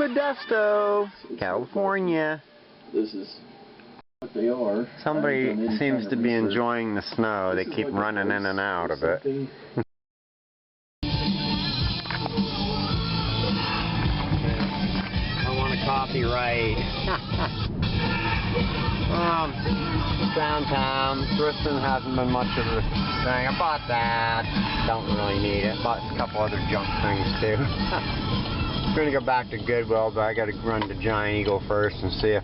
Modesto, California. This is what they are. Somebody seems to be enjoying the snow. They keep running in and out of it. I want a copyright. Downtown, thrifting hasn't been much of a thing. I bought that. Don't really need it. Bought a couple other junk things too. I'm going to go back to Goodwill, but I got to run to Giant Eagle first and see if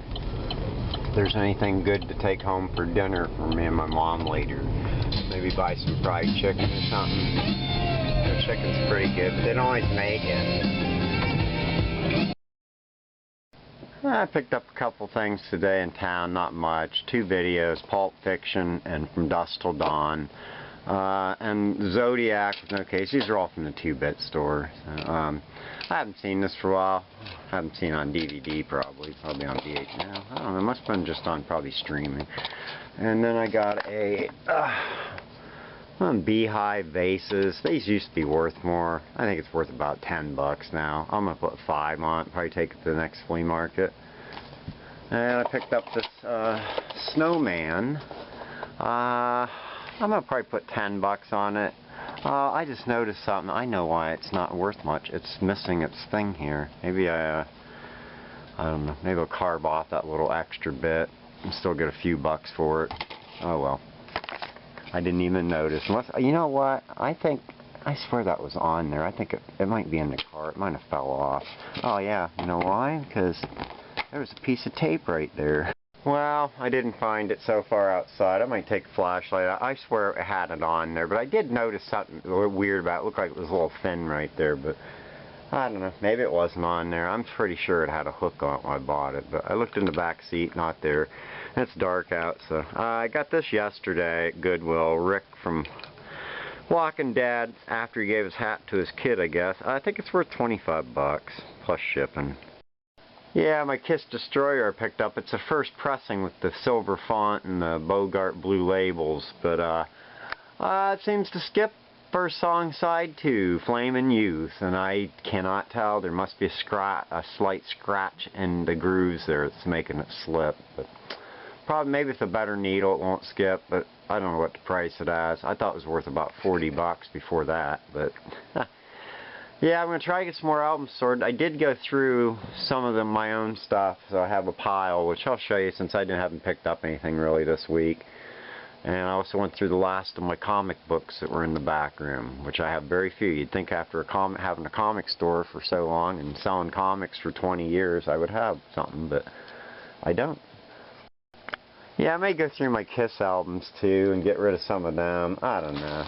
there's anything good to take home for dinner for me and my mom later. Maybe buy some fried chicken or something. The chicken's pretty good, but they don't always make it. I picked up a couple things today in town, not much. 2 videos, Pulp Fiction and From Dusk Till Dawn. And Zodiac with no case. These are all from the 2-bit store. I haven't seen this for a while. I haven't seen it on DVD probably on VH now. I don't know, it must have been just on probably streaming. And then I got a beehive vases. These used to be worth more. I think it's worth about $10 now. I'm going to put 5 on it, probably take it to the next flea market. And I picked up this snowman. I'm going to probably put $10 on it. I just noticed something. I know why it's not worth much. It's missing its thing here. Maybe I don't know. Maybe I'll carve off that little extra bit and still get a few bucks for it. Oh well. I didn't even notice. Unless, you know what? I swear that was on there. I think it might be in the car. It might have fell off. Oh yeah. You know why? Because there was a piece of tape right there. Well, I didn't find it so far outside. I might take a flashlight out. I swear it had it on there, but I did notice something a little weird about it. It looked like it was a little thin right there, but I don't know. Maybe it wasn't on there. I'm pretty sure it had a hook on it when I bought it, but I looked in the back seat, not there. And it's dark out, so I got this yesterday at Goodwill. Rick from Walking Dead, after he gave his hat to his kid, I guess. I think it's worth $25 plus shipping. Yeah, my Kiss Destroyer I picked up. It's a first pressing with the silver font and the Bogart blue labels, but it seems to skip first song side 2, Flamin' Youth, and I cannot tell. There must be a slight scratch in the grooves there. It's making it slip, but probably maybe with a better needle it won't skip, but I don't know what to price it as. I thought it was worth about $40 before that, but yeah, I'm going to try to get some more albums sorted. I did go through some of my own stuff, so I have a pile, which I'll show you since haven't picked up anything really this week. And I also went through the last of my comic books that were in the back room, which I have very few. You'd think after having a comic store for so long and selling comics for 20 years, I would have something, but I don't. Yeah, I may go through my Kiss albums too and get rid of some of them. I don't know.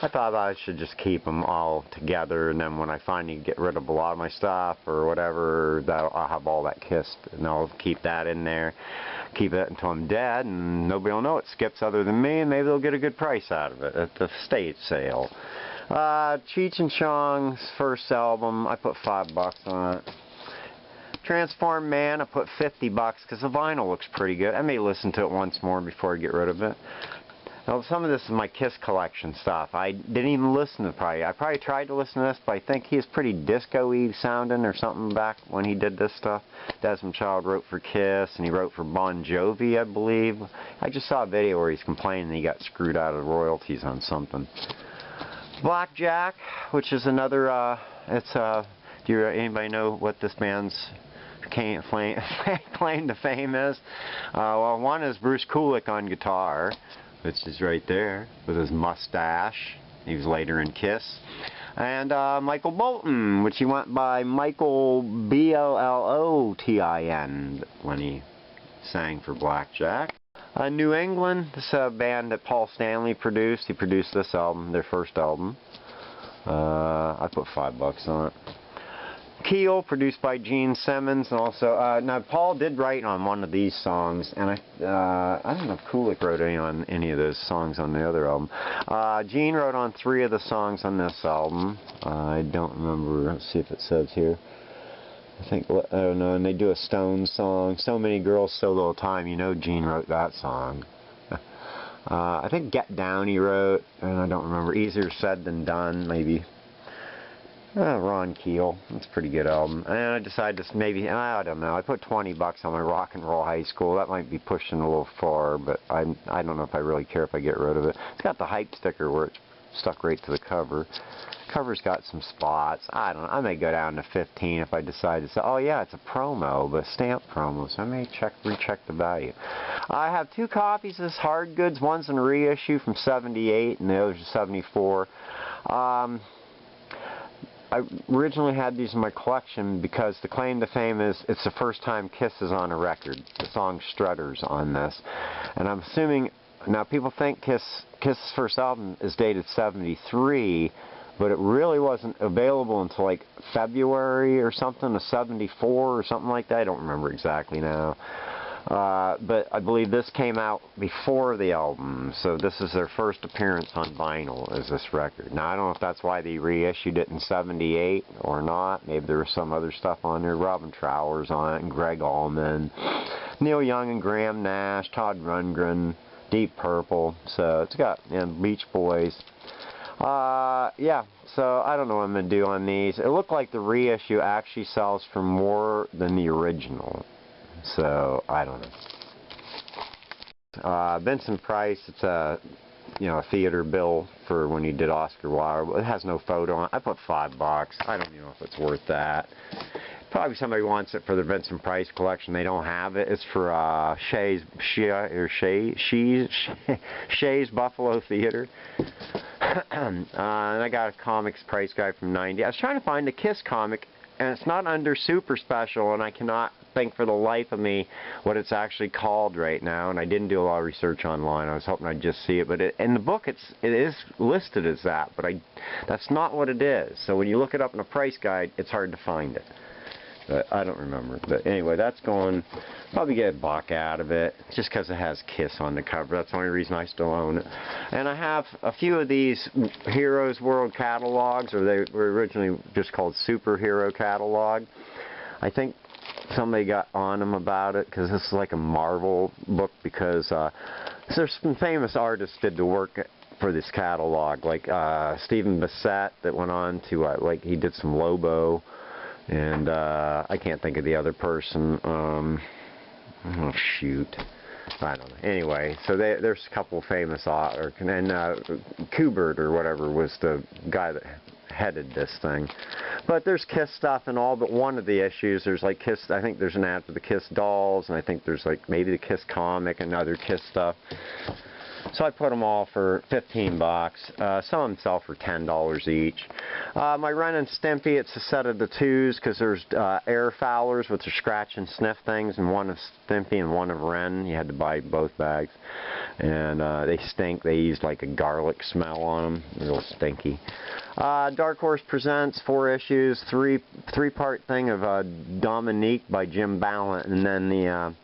I thought I should just keep them all together, and then when I finally get rid of a lot of my stuff or whatever, I'll have all that Kiss, and I'll keep that in there. Keep it until I'm dead, and nobody will know it skips other than me, and maybe they'll get a good price out of it at the estate sale. Cheech and Chong's first album, I put $5 on it. Transform Man, I put $50 because the vinyl looks pretty good. I may listen to it once more before I get rid of it. Now, some of this is my Kiss collection stuff. I didn't even listen to I probably tried to listen to this, but I think he was pretty disco-y sounding or something back when he did this stuff. Desmond Child wrote for Kiss, and he wrote for Bon Jovi, I believe. I just saw a video where he's complaining he got screwed out of royalties on something. Blackjack, which is another, do anybody know what this band's claim to fame is? Well, one is Bruce Kulick on guitar, which is right there, with his mustache. He was later in Kiss. And Michael Bolton, which he went by Michael Bollotin when he sang for Blackjack. New England, this is a band that Paul Stanley produced. He produced this album, their first album. I put $5 on it. Keel, produced by Gene Simmons, and also now Paul did write on one of these songs, and I don't know if Kulick wrote on any of those songs on the other album. Gene wrote on 3 of the songs on this album. I don't remember. Let's see if it says here. I don't know. And they do a Stones song, "So Many Girls, So Little Time." You know, Gene wrote that song. I think "Get Down" he wrote, and I don't remember. "Easier Said Than Done," maybe. Ron Keel. That's a pretty good album. And I decided to maybe, I don't know, I put 20 bucks on my Rock and Roll High School. That might be pushing a little far, but I don't know if I really care if I get rid of it. It's got the hype sticker where it's stuck right to the cover. Cover's got some spots. I don't know. I may go down to 15 if I decide to say, oh yeah, it's a promo, but a stamp promo, so I may recheck the value. I have 2 copies of this Hard Goods. One's in reissue from 78 and the other's 74. I originally had these in my collection because the claim to fame is it's the first time Kiss is on a record. The song Strutter's on this. And I'm assuming, now people think Kiss's first album is dated 73, but it really wasn't available until like February or something of 74 or something like that. I don't remember exactly now. But I believe this came out before the album, so this is their first appearance on vinyl, is this record. Now, I don't know if that's why they reissued it in 78 or not. Maybe there was some other stuff on there. Robin Trower's on it, and Greg Allman, Neil Young and Graham Nash, Todd Rundgren, Deep Purple. So it's got, and Beach Boys. Yeah, so I don't know what I'm going to do on these. It looked like the reissue actually sells for more than the original. So, I don't know. Vincent Price, it's a, a theater bill for when he did Oscar Wilde. It has no photo on it. I put $5. I don't even know if it's worth that. Probably somebody wants it for the Vincent Price collection. They don't have it. It's for Shea's Buffalo Theater. And I got a comics price guide from 90. I was trying to find a Kiss comic, and it's not under Super Special, and I cannot think for the life of me what it's actually called right now, and I didn't do a lot of research online. I was hoping I'd just see it, but in the book it is listed as that, but that's not what it is. So when you look it up in a price guide, it's hard to find it. But I don't remember. But anyway, that's going. Probably get a buck out of it, just because it has Kiss on the cover. That's the only reason I still own it. And I have a few of these Heroes World catalogs, or they were originally just called Superhero Catalog. I think somebody got on them about it, because this is like a Marvel book, because there's some famous artists did the work for this catalog, like Stephen Bissett, that went on to, like, he did some Lobo. And I can't think of the other person. Oh shoot, I don't know. Anyway, so there's a couple of famous authors, and Kubert or whatever was the guy that headed this thing. But there's Kiss stuff in all but one of the issues. There's like Kiss. I think there's an ad for the Kiss dolls, and I think there's like maybe the Kiss comic and other Kiss stuff. So I put them all for 15 bucks. Some of them sell for $10 each. My Ren and Stimpy, it's a set of the 2s, because there's air fowlers, which are scratch and sniff things, and one of Stimpy and one of Ren. You had to buy both bags. And they stink. They use like a garlic smell on them. They're real stinky. Dark Horse presents 4 issues, three-part thing of Dominique by Jim Ballant, and then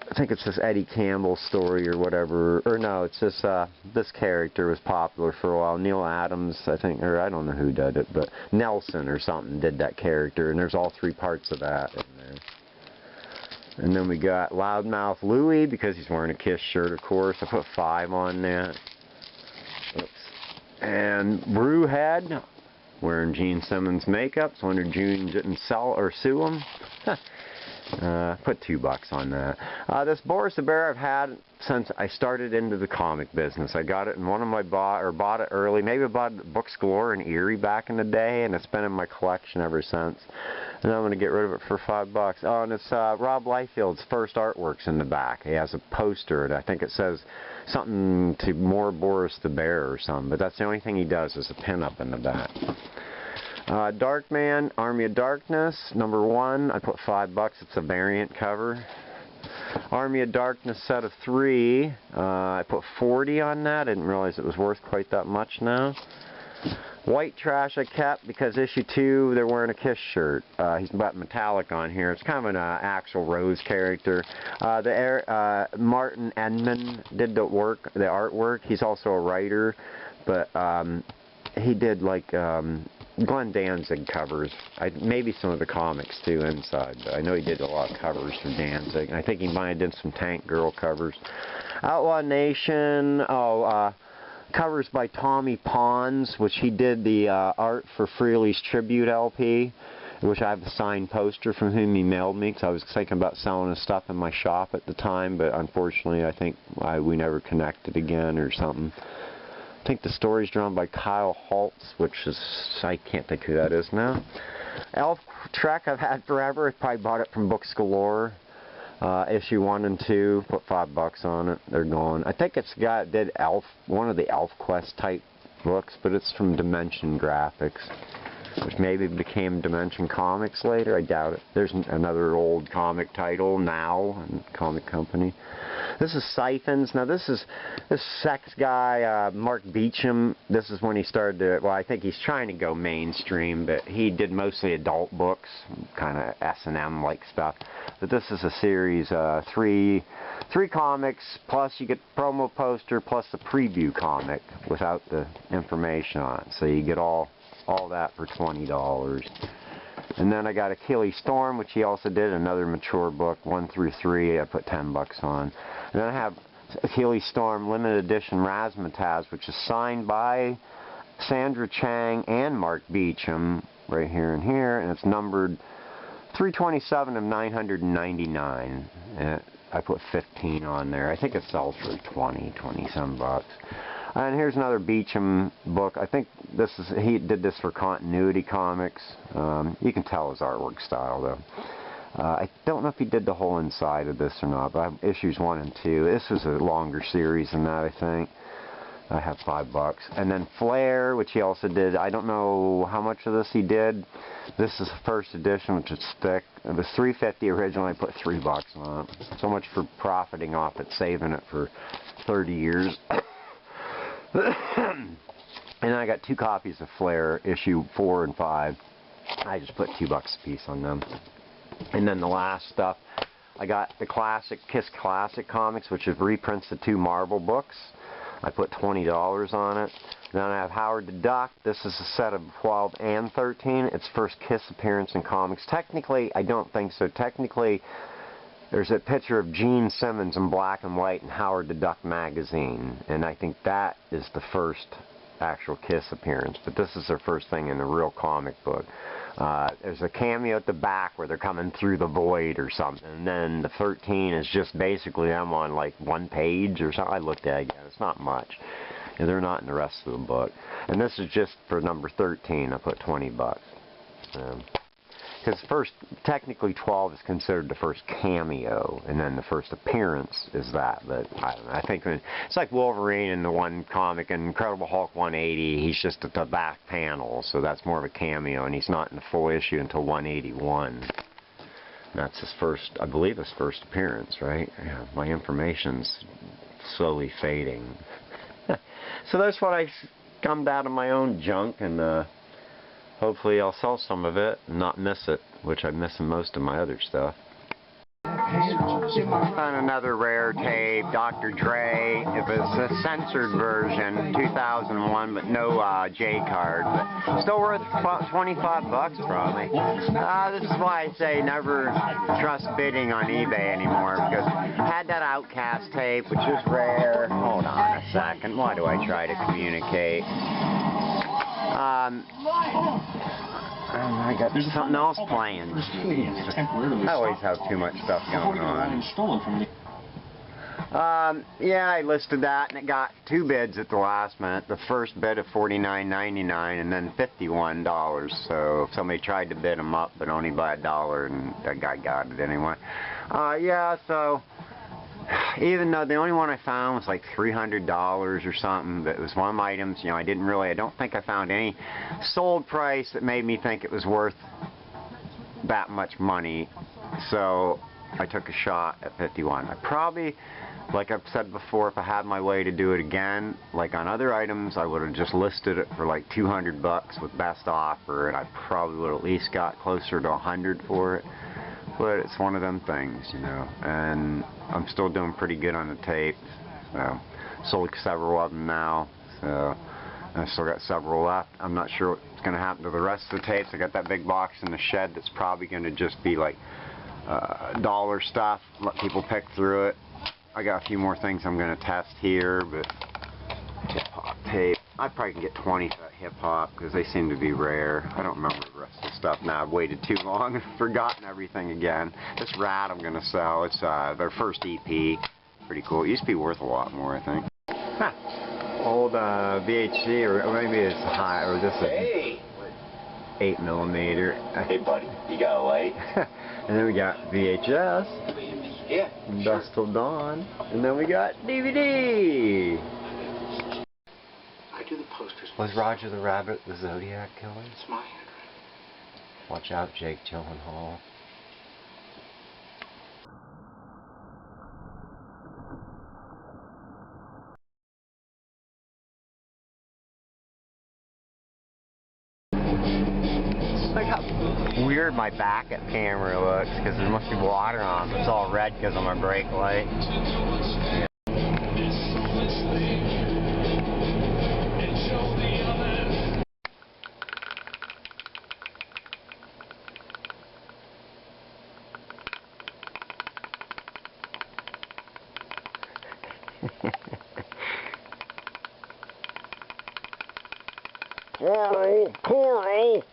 I think it's this Eddie Campbell story or whatever, or no, it's this character was popular for a while. Neil Adams, I think, or I don't know who did it, but Nelson or something did that character, and there's all 3 parts of that in there. And then we got Loudmouth Louie, because he's wearing a Kiss shirt, of course. I put 5 on that. Oops. And Brewhead, wearing Gene Simmons makeup, so wonder Gene didn't sell or sue him. Put $2 on that. This Boris the Bear I've had since I started into the comic business. I got it in one of my bought it early. Maybe I bought it at Books Galore in Erie back in the day, and it's been in my collection ever since. And I'm going to get rid of it for $5. Oh, and it's Rob Liefeld's first artworks in the back. He has a poster, and I think it says something to more Boris the Bear or something. But that's the only thing he does is a pin-up in the back. Darkman, Army of Darkness, #1. I put $5. It's a variant cover. Army of Darkness set of 3. I put 40 on that. I didn't realize it was worth quite that much now. White Trash I kept because issue 2 they're wearing a Kiss shirt. He's got metallic on here. It's kind of an Axl Rose character. Martin Edmond did the artwork. He's also a writer, but he did like Glenn Danzig covers. Maybe some of the comics too inside, but I know he did a lot of covers for Danzig. And I think he might have did some Tank Girl covers. Outlaw Nation. Covers by Tommy Pons, which he did the art for Freely's Tribute LP, which I have a signed poster from him he mailed me, because I was thinking about selling his stuff in my shop at the time, but unfortunately I think we never connected again or something. I think the story's drawn by Kyle Holtz, which is, I can't think who that is now. Elf Trek I've had forever. I probably bought it from Books Galore. Issue 1 and 2, put $5 on it. They're gone. I think it's did one of the Elf Quest type books, but it's from Dimension Graphics, which maybe became Dimension Comics later. I doubt it. There's another old comic title, Now, and comic company. This is Siphons. Now this sex guy, Mark Beecham. This is when he started to, well, I think he's trying to go mainstream, but he did mostly adult books, kind of S&M like stuff. But this is a series, three comics, plus you get promo poster, plus the preview comic without the information on it. So you get all that for $20. And then I got Achilles Storm, which he also did, another mature book, 1 through 3. I put $10 on. And then I have Achilles Storm limited edition Razzmatazz, which is signed by Sandra Chang and Mark Beecham, right here and here, and it's numbered 327 of 999. And I put 15 on there. I think it sells for 20-some bucks. And here's another Beecham book. I think he did this for Continuity Comics. You can tell his artwork style, though. I don't know if he did the whole inside of this or not, but I have issues 1 and 2. This was a longer series than that, I think. I have $5. And then Flare, which he also did. I don't know how much of this he did. This is the first edition, which is thick. It was $3.50 originally. I put $3 on it. So much for profiting off it, saving it for 30 years. And then I got 2 copies of Flare, issue 4 and 5. I just put $2 a piece on them. And then the last stuff, I got the classic Kiss Classic Comics, which is reprints of 2 Marvel books. I put $20 on it. Then I have Howard the Duck. This is a set of 12 and 13. It's first Kiss appearance in comics. Technically, I don't think so. Technically, there's a picture of Gene Simmons in black and white in Howard the Duck magazine, and I think that is the first actual Kiss appearance, but this is their first thing in a real comic book. There's a cameo at the back where they're coming through the void or something, and then the 13 is just basically them on like 1 page or something. I looked at it again. It's not much. And they're not in the rest of the book. And this is just for number 13. I put $20. Because first, technically 12 is considered the first cameo, and then the first appearance is that. But I don't know. I think it's like Wolverine in the one comic, and Incredible Hulk 180. He's just at the back panel, so that's more of a cameo, and he's not in the full issue until 181. And that's his first, I believe, his first appearance, right? Yeah, my information's slowly fading. So that's what I scummed out of my own junk, and hopefully I'll sell some of it and not miss it, which I'm missing most of my other stuff. Found another rare tape, Dr. Dre. It was a censored version, 2001, but no J card. But still worth $25 probably. This is why I say never trust bidding on eBay anymore, because I had that Outcast tape, which is rare. Hold on a second. Why do I try to communicate? I got something else playing. I always have too much stuff going on. Yeah, I listed that, and it got 2 bids at the last minute. The first bid of $49.99, and then $51. So somebody tried to bid them up, but only by $1, and that guy got it anyway. Yeah, so even though the only one I found was like $300 or something, but it was one of my items, you know, I don't think I found any sold price that made me think it was worth that much money, so I took a shot at 51. I probably, like I've said before, if I had my way to do it again, like on other items, I would have just listed it for like $200 with best offer, and I probably would have at least got closer to 100 for it. But it's one of them things, you know, and I'm still doing pretty good on the tape. So, sold several of them now, so I still got several left. I'm not sure what's going to happen to the rest of the tapes. I got that big box in the shed that's probably going to just be like dollar stuff, let people pick through it. I got a few more things I'm going to test here, but hip-hop tape. I probably can get 20 for that hip-hop because they seem to be rare. I don't remember the rest of the stuff now. I've waited too long and forgotten everything again. This Rat I'm going to sell. It's their first EP. Pretty cool. It used to be worth a lot more, I think. Huh. Old VHC, or maybe it's high, or just a 8mm. Hey, buddy, you got a light? And then we got VHS. Yeah. Dusk Till Dawn. And then we got DVD. I do the posters. Was Roger the Rabbit the Zodiac Killer? It's my handwriting. Watch out, Jake Gyllenhaal. Look how weird my backup camera looks because there must be water on it. It's all red because of my brake light. Coral! Coral!